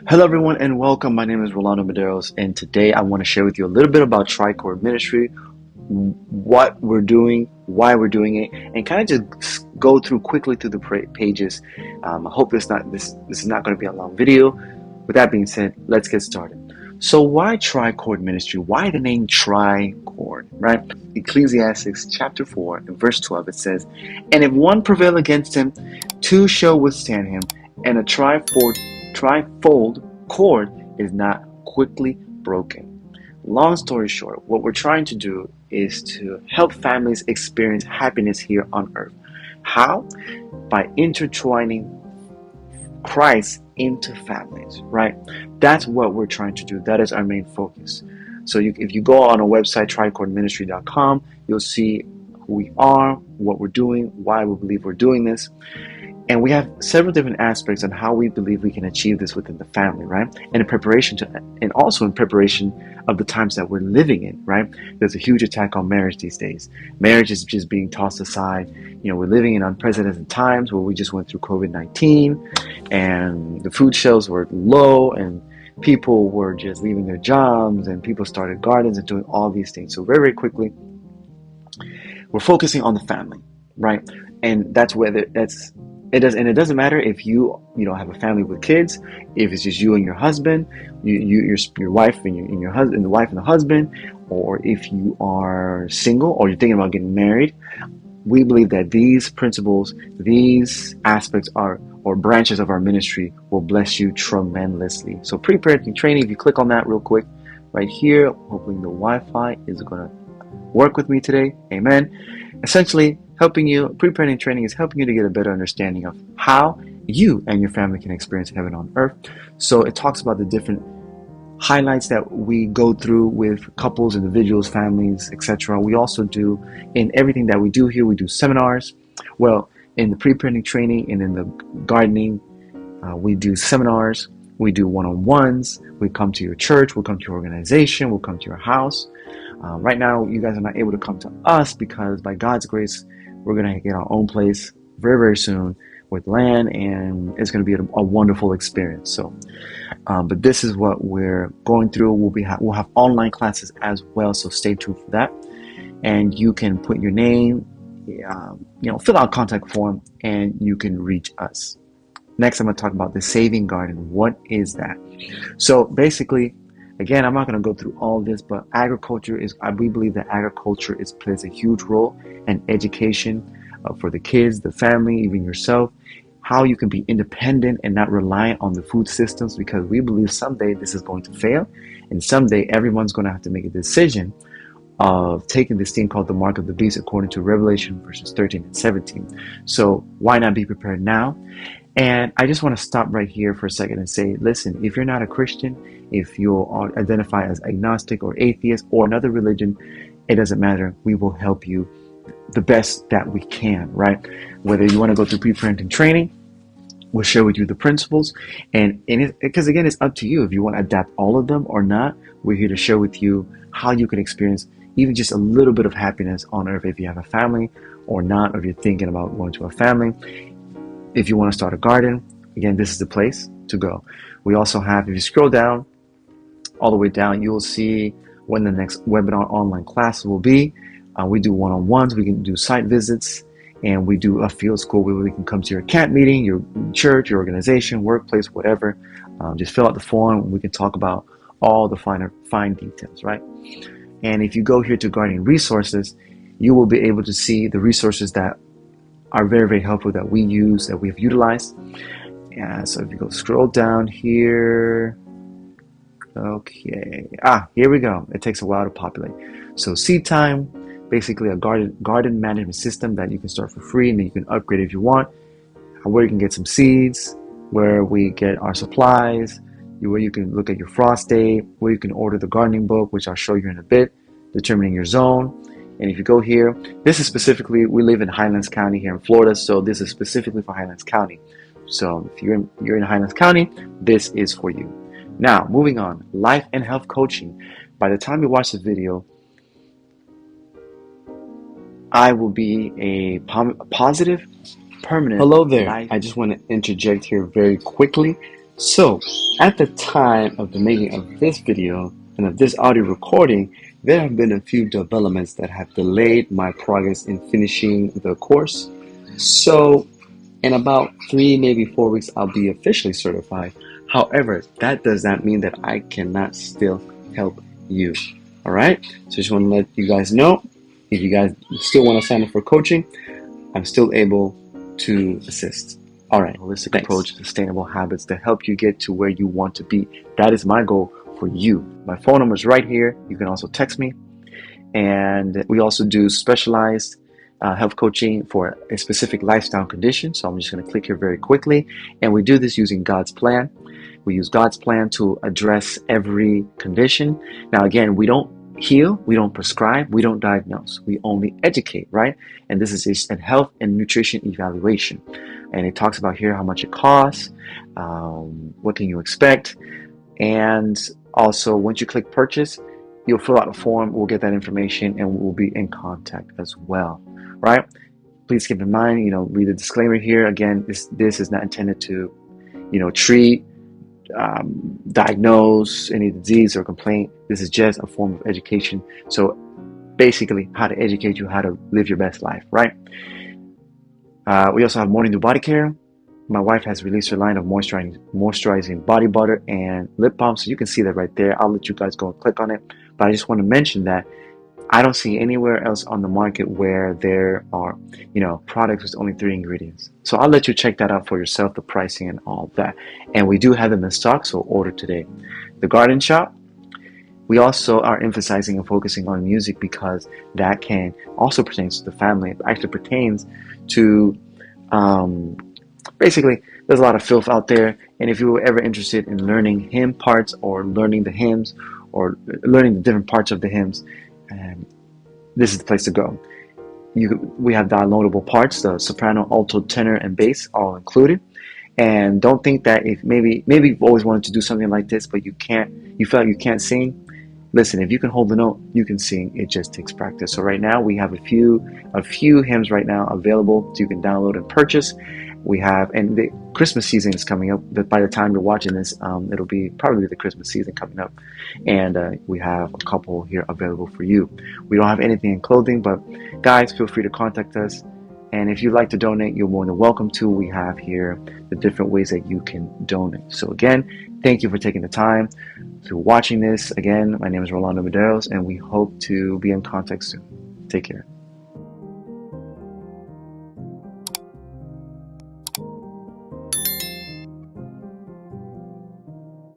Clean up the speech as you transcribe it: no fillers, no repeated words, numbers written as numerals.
Hello, everyone, and welcome. My name is Rolando Medeiros, and today I want to share with you a little bit about Tricord Ministry, what we're doing, why we're doing it, and kind of just go through quickly through the pages. I hope this is not going to be a long video. With that being said, let's get started. So, why Tricord Ministry? Why the name Tricord? Right? Ecclesiastes chapter 4 and verse 12 it says, "And if one prevail against him, two shall withstand him, and a trifold cord is not quickly broken." Long story short, what we're trying to do is to help families experience happiness here on earth. How? By intertwining Christ into families, right? That's what we're trying to do. That is our main focus. So if you go on our website, tricordministry.com, you'll see who we are, what we're doing, why we believe we're doing this. And we have several different aspects on how we believe we can achieve this within the family, right? And also in preparation of the times that we're living in, right? There's a huge attack on marriage these days. Marriage is just being tossed aside. We're living in unprecedented times where we just went through COVID-19 and the food shelves were low and people were just leaving their jobs and people started gardens and doing all these things. So very, very quickly, we're focusing on the family, right? And that's whether it doesn't matter if you don't have a family with kids, if it's just you and your husband, your wife and your husband, the wife and the husband, or if you are single or you're thinking about getting married. We believe that these principles, these aspects or branches of our ministry will bless you tremendously. So pre-parenting training, if you click on that real quick right here, hopefully the Wi-Fi is going to work with me today. Amen. Essentially, pre-parenting training is helping you to get a better understanding of how you and your family can experience heaven on earth. So it talks about the different highlights that we go through with couples, individuals, families, etc. We also do, in everything that we do here, we do seminars. Well, in the pre-parenting training and in the gardening, we do seminars, we do one-on-ones, we come to your church, we'll come to your organization, we'll come to your house. Right now, you guys are not able to come to us because by God's grace, we're going to get our own place very, very soon with land, and it's going to be a wonderful experience. So, but this is what we're going through. We'll have online classes as well, so stay tuned for that. And you can put your name, fill out a contact form, and you can reach us. Next, I'm going to talk about the saving garden. What is that? So basically, again, I'm not going to go through all this, but we believe that agriculture plays a huge role in education for the kids, the family, even yourself, how you can be independent and not reliant on the food systems, because we believe someday this is going to fail, and someday everyone's going to have to make a decision of taking this thing called the mark of the beast according to Revelation verses 13 and 17. So why not be prepared now? And I just want to stop right here for a second and say, listen, if you're not a Christian, if you identify as agnostic or atheist or another religion, it doesn't matter. We will help you the best that we can, right? Whether you want to go through pre-parenting training, we'll share with you the principles. And because again, it's up to you if you want to adapt all of them or not. We're here to share with you how you can experience even just a little bit of happiness on earth if you have a family or not, or if you're thinking about going to a family. If you want to start a garden, again, this is the place to go. We also have, if you scroll down, all the way down, you will see when the next webinar online class will be. We do one-on-ones, we can do site visits, and we do a field school where we can come to your camp meeting, your church, your organization, workplace, whatever. Just fill out the form, and we can talk about all the fine details, right? And if you go here to gardening resources, you will be able to see the resources that are very, very helpful that we use, that we've utilized. So if you go scroll down here, okay, here we go. It takes a while to populate. So Seed Time, basically a garden management system that you can start for free, and then you can upgrade if you want. Where you can get some seeds, where we get our supplies, where you can look at your frost date, where you can order the gardening book, which I'll show you in a bit, determining your zone. And if you go here, this is specifically, we live in Highlands County here in Florida, so this is specifically for Highlands County. So if you're in Highlands County, this is for you. Now, moving on, life and health coaching. By the time you watch the video, I will be a positive, permanent. Hello there. I just want to interject here very quickly. So, at the time of the making of this video and of this audio recording, there have been a few developments that have delayed my progress in finishing the course. So, in about 3, maybe 4 weeks, I'll be officially certified. However, that does not mean that I cannot still help you. All right? So, just want to let you guys know, if you guys still want to sign up for coaching, I'm still able to assist. All right, holistic approach, sustainable habits to help you get to where you want to be. That is my goal for you. My phone number is right here. You can also text me. And we also do specialized health coaching for a specific lifestyle condition. So I'm just going to click here very quickly. And we do this using God's plan. We use God's plan to address every condition. Now, again, we don't heal, we don't prescribe, we don't diagnose. We only educate, right? And this is just a health and nutrition evaluation. And it talks about here how much it costs, what can you expect, and also once you click purchase, you'll fill out a form. We'll get that information and we'll be in contact as well, right? Please keep in mind, read the disclaimer here. Again, this is not intended to, treat, diagnose any disease or complaint. This is just a form of education. So basically, how to educate you how to live your best life, right? We also have Morning Dew Body Care. My wife has released her line of moisturizing body butter and lip balm, so you can see that right there. I'll let you guys go and click on it. But I just want to mention that I don't see anywhere else on the market where there are, products with only 3 ingredients. So I'll let you check that out for yourself, the pricing and all that. And we do have them in stock, so order today. The Garden Shop, we also are emphasizing and focusing on music because that can also pertains to the family. It actually pertains to, basically, there's a lot of filth out there. And if you were ever interested in learning hymn parts or learning the hymns or learning the different parts of the hymns, this is the place to go. We have downloadable parts, the soprano, alto, tenor, and bass all included. And don't think that if maybe you've always wanted to do something like this, but you feel like you can't sing. Listen, if you can hold the note, you can sing. It just takes practice. So right now we have a few hymns right now available so you can download and purchase. We have, and the Christmas season is coming up. By the time you're watching this, it'll be probably the Christmas season coming up. And we have a couple here available for you. We don't have anything in clothing, but guys, feel free to contact us. And if you'd like to donate, you're more than welcome to. We have here the different ways that you can donate. So again, thank you for taking the time to watching this. Again, my name is Rolando Medeiros, and we hope to be in contact soon. Take care.